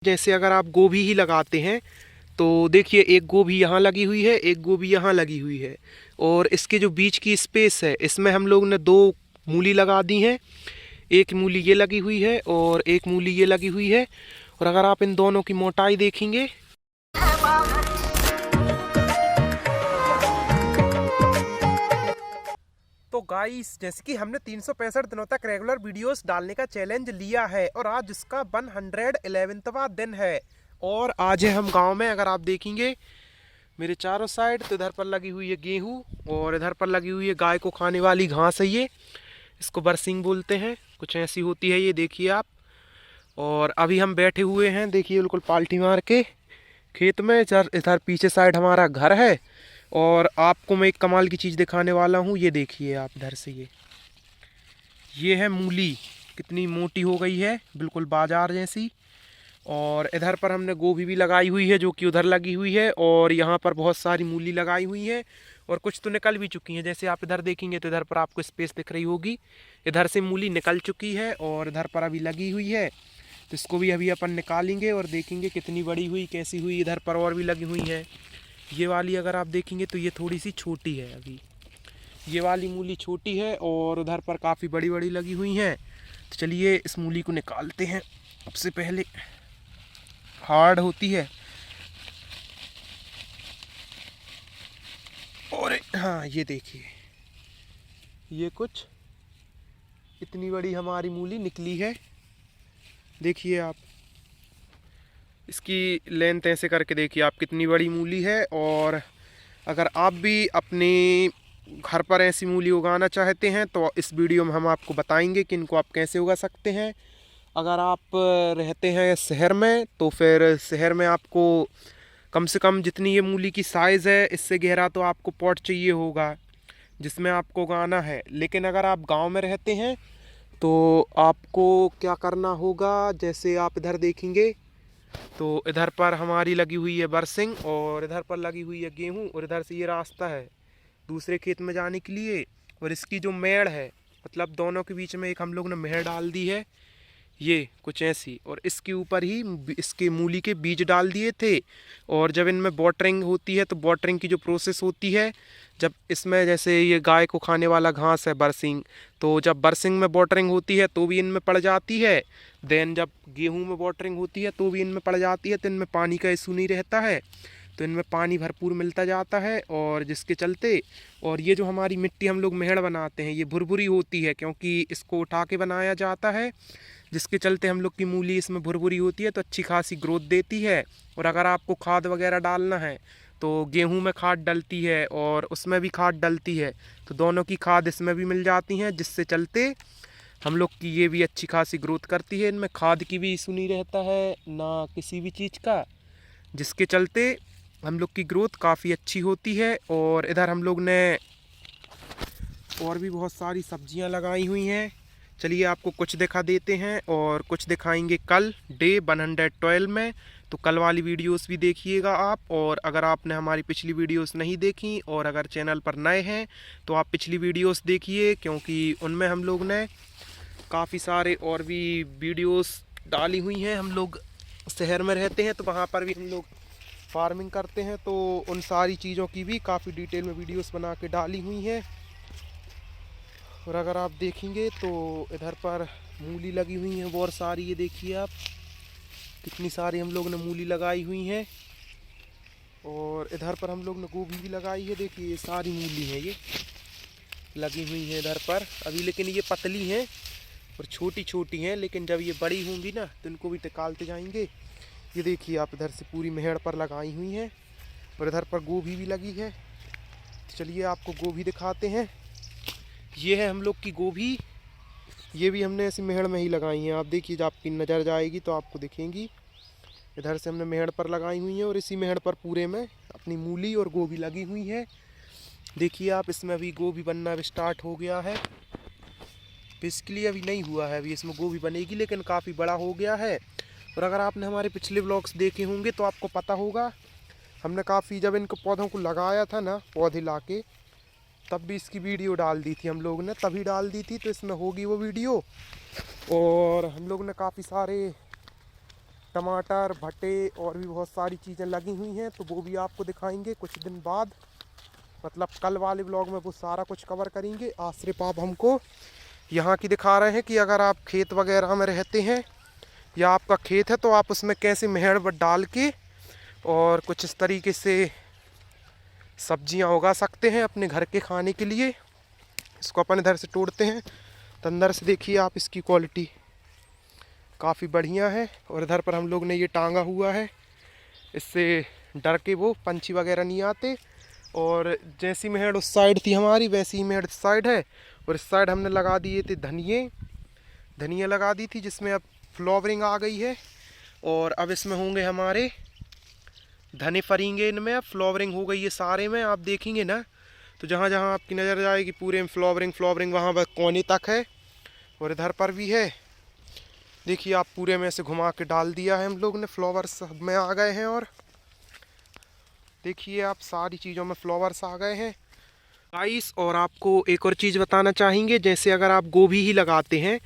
जैसे अगर आप गोभी ही लगाते हैं तो देखिए एक गोभी यहाँ लगी हुई है, एक गोभी यहाँ लगी हुई है, और इसके जो बीच की स्पेस है इसमें हम लोग ने दो मूली लगा दी हैं। एक मूली ये लगी हुई है और एक मूली ये लगी हुई है। और अगर आप इन दोनों की मोटाई देखेंगे तो गाइस, जैसे कि हमने 365 दिनों तक रेगुलर वीडियोस डालने का चैलेंज लिया है और आज इसका 111वां दिन है। और आज है हम गांव में। अगर आप देखेंगे मेरे चारों साइड तो इधर पर लगी हुई है गेहूं और इधर पर लगी हुई है गाय को खाने वाली घास है। ये इसको बरसिंग बोलते हैं, कुछ ऐसी होती है ये, देखिए आप। और अभी हम बैठे हुए हैं, देखिए बिल्कुल पाल्टी मार के खेत में। इधर पीछे साइड हमारा घर है और आपको मैं एक कमाल की चीज़ दिखाने वाला हूँ। ये देखिए आप इधर से, ये है मूली, कितनी मोटी हो गई है, बिल्कुल बाजार जैसी। और इधर पर हमने गोभी भी लगाई हुई है जो कि उधर लगी हुई है, और यहाँ पर बहुत सारी मूली लगाई हुई है और कुछ तो निकल भी चुकी हैं। जैसे आप इधर देखेंगे तो इधर पर आपको स्पेस दिख रही होगी, इधर से मूली निकल चुकी है और इधर पर अभी लगी हुई है। तो इसको भी अभी अपन निकालेंगे और देखेंगे कितनी बड़ी हुई, कैसी हुई। इधर पर और भी लगी हुई हैं। ये वाली अगर आप देखेंगे तो ये थोड़ी सी छोटी है, अभी ये वाली मूली छोटी है और उधर पर काफ़ी बड़ी बड़ी लगी हुई हैं। तो चलिए इस मूली को निकालते हैं। सबसे पहले हार्ड होती है, और हाँ ये देखिए, ये कुछ इतनी बड़ी हमारी मूली निकली है। देखिए आप इसकी लेंथ ऐसे करके देखिए आप कितनी बड़ी मूली है। और अगर आप भी अपने घर पर ऐसी मूली उगाना चाहते हैं तो इस वीडियो में हम आपको बताएंगे कि इनको आप कैसे उगा सकते हैं। अगर आप रहते हैं शहर में तो फिर शहर में आपको कम से कम जितनी ये मूली की साइज़ है इससे गहरा तो आपको पॉट चाहिए होगा जिसमें आपको उगाना है। लेकिन अगर आप गांव में रहते हैं तो आपको क्या करना होगा, जैसे आप इधर देखेंगे तो इधर पर हमारी लगी हुई है बरसिंग और इधर पर लगी हुई है गेहूं, और इधर से ये रास्ता है दूसरे खेत में जाने के लिए। और इसकी जो मेड़ है, मतलब दोनों के बीच में एक हम लोग ने मेड़ डाल दी है, ये कुछ ऐसी। और इसके ऊपर ही इसके मूली के बीज डाल दिए थे। और जब इनमें वाटरिंग होती है तो वाटरिंग की जो प्रोसेस होती है, जब इसमें जैसे ये गाय को खाने वाला घास है बरसिंग, तो जब बरसिंग में वाटरिंग होती है तो भी इनमें पड़ जाती है। देन जब गेहूं में वाटरिंग होती है तो भी इनमें पड़ जाती है। तो इनमें पानी का इशू नहीं रहता है, तो इनमें पानी भरपूर मिलता जाता है। और जिसके चलते, और ये जो हमारी मिट्टी हम लोग मेहड़ बनाते हैं ये भुरभुरी होती है क्योंकि इसको उठा के बनाया जाता है, जिसके चलते हम लोग की मूली इसमें भुरभुरी होती है तो अच्छी खासी ग्रोथ देती है। और अगर आपको खाद वगैरह डालना है तो गेहूं में खाद डलती है और उसमें भी खाद डलती है, तो दोनों की खाद इसमें भी मिल जाती हैं, जिससे चलते हम लोग की ये भी अच्छी खासी ग्रोथ करती है। इनमें खाद की भी इशू नहीं रहता है ना किसी भी चीज़ का, जिसके चलते हम लोग की ग्रोथ काफ़ी अच्छी होती है। और इधर हम लोग ने और भी बहुत सारी सब्जियां लगाई हुई हैं। चलिए आपको कुछ दिखा देते हैं और कुछ दिखाएंगे कल डे 112 में। तो कल वाली वीडियोस भी देखिएगा आप। और अगर आपने हमारी पिछली वीडियोस नहीं देखी और अगर चैनल पर नए हैं तो आप पिछली वीडियोस देखिए, क्योंकि उनमें हम लोग ने काफ़ी सारे और भी वीडियोस डाली हुई हैं। हम लोग शहर में रहते हैं तो वहाँ पर भी हम लोग फार्मिंग करते हैं, तो उन सारी चीज़ों की भी काफ़ी डिटेल में वीडियोस बना के डाली हुई हैं। और अगर आप देखेंगे तो इधर पर मूली लगी हुई हैं बहुत सारी, ये देखिए आप कितनी सारी हम लोग ने मूली लगाई हुई हैं। और इधर पर हम लोग ने गोभी भी लगाई है, देखिए ये सारी मूली हैं ये लगी हुई हैं इधर पर अभी। लेकिन ये पतली हैं और छोटी छोटी हैं, लेकिन जब ये बड़ी होंगी ना तो इनको भी निकालते जाएंगे। ये देखिए आप इधर से पूरी मेहड़ पर लगाई हुई हैं और इधर पर गोभी भी लगी है। तो चलिए आपको गोभी दिखाते हैं। ये है हम लोग की गोभी, ये भी हमने ऐसी मेहड़ में ही लगाई हैं। आप देखिए जब आपकी नज़र जाएगी तो आपको दिखेंगी। इधर से हमने मेहड़ पर लगाई हुई हैं और इसी मेहड़ पर पूरे में अपनी मूली और गोभी लगी हुई है। देखिए आप इसमें अभी गोभी बनना भी स्टार्ट हो गया है। बेसिकली अभी नहीं हुआ है, अभी इसमें गोभी बनेगी, लेकिन काफ़ी बड़ा हो गया है। और अगर आपने हमारे पिछले व्लॉग्स देखे होंगे तो आपको पता होगा हमने काफ़ी, जब इनको पौधों को लगाया था ना, पौधे लाके, तब भी इसकी वीडियो डाल दी थी हम लोग ने, तभी डाल दी थी, तो इसमें होगी वो वीडियो। और हम लोग ने काफ़ी सारे टमाटर, भट्टे और भी बहुत सारी चीज़ें लगी हुई हैं, तो वो भी आपको दिखाएंगे कुछ दिन बाद। मतलब कल वाले ब्लॉग में वो सारा कुछ कवर करेंगे। आज सिर्फ आप हमको यहाँ की दिखा रहे हैं कि अगर आप खेत वगैरह में रहते हैं या आपका खेत है तो आप उसमें कैसे मेहड़ डाल के और कुछ इस तरीके से सब्जियां उगा सकते हैं अपने घर के खाने के लिए। इसको अपन इधर से तोड़ते हैं तो अंदर से देखिए आप इसकी क्वालिटी काफ़ी बढ़िया है। और इधर पर हम लोग ने ये टांगा हुआ है, इससे डर के वो पंछी वगैरह नहीं आते। और जैसी मेहड़ उस साइड थी हमारी वैसी ही मेहड़ इस साइड है। और इस साइड हमने लगा दिए थे धनिया लगा दी थी, जिसमें अब फ्लावरिंग आ गई है। और अब इसमें होंगे हमारे धने फरेंगे, इनमें अब फ्लावरिंग हो गई है सारे में। आप देखेंगे ना तो जहाँ जहाँ आपकी नज़र जाएगी पूरे में फ्लावरिंग वहाँ पर कोने तक है। और इधर पर भी है, देखिए आप पूरे में से घुमा के डाल दिया है हम लोग ने, फ्लावर्स सब में आ गए हैं। और देखिए आप सारी चीज़ों में फ्लावर्स आ गए हैं गाइस। और आपको एक और चीज़ बताना चाहेंगे, जैसे अगर आप गोभी ही लगाते हैं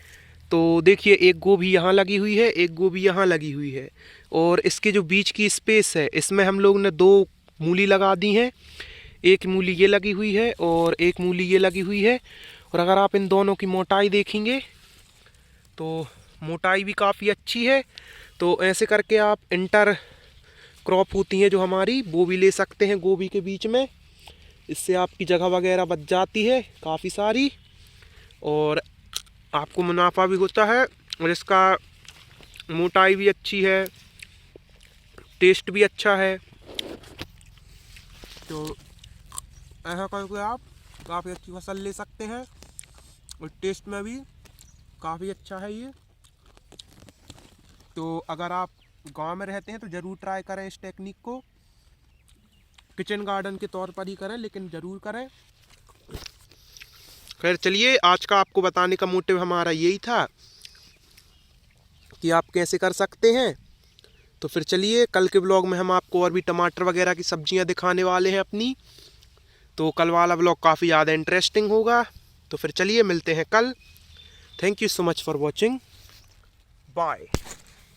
तो देखिए एक गोभी यहाँ लगी हुई है, एक गोभी यहाँ लगी हुई है। और इसके जो बीच की स्पेस है इसमें हम लोग ने 2 मूली लगा दी हैं। एक मूली ये लगी हुई है और एक मूली ये लगी हुई है। और अगर आप इन दोनों की मोटाई देखेंगे तो मोटाई भी काफ़ी अच्छी है। तो ऐसे करके आप इंटर क्रॉप होती हैं जो हमारी, वो भी ले सकते हैं गोभी के बीच में। इससे आपकी जगह वगैरह बच जाती है काफ़ी सारी और आपको मुनाफा भी होता है। और इसका मोटाई भी अच्छी है, टेस्ट भी अच्छा है। तो ऐसा करके आप काफ़ी अच्छी फसल ले सकते हैं और टेस्ट में भी काफ़ी अच्छा है ये। तो अगर आप गांव में रहते हैं तो ज़रूर ट्राई करें इस टेक्निक को, किचन गार्डन के तौर पर ही करें लेकिन ज़रूर करें। खैर चलिए, आज का आपको बताने का मोटिव हमारा यही था कि आप कैसे कर सकते हैं। तो फिर चलिए कल के ब्लॉग में हम आपको और भी टमाटर वगैरह की सब्जियां दिखाने वाले हैं अपनी। तो कल वाला ब्लॉग काफ़ी ज़्यादा इंटरेस्टिंग होगा। तो फिर चलिए मिलते हैं कल। Thank you so much for watching, bye.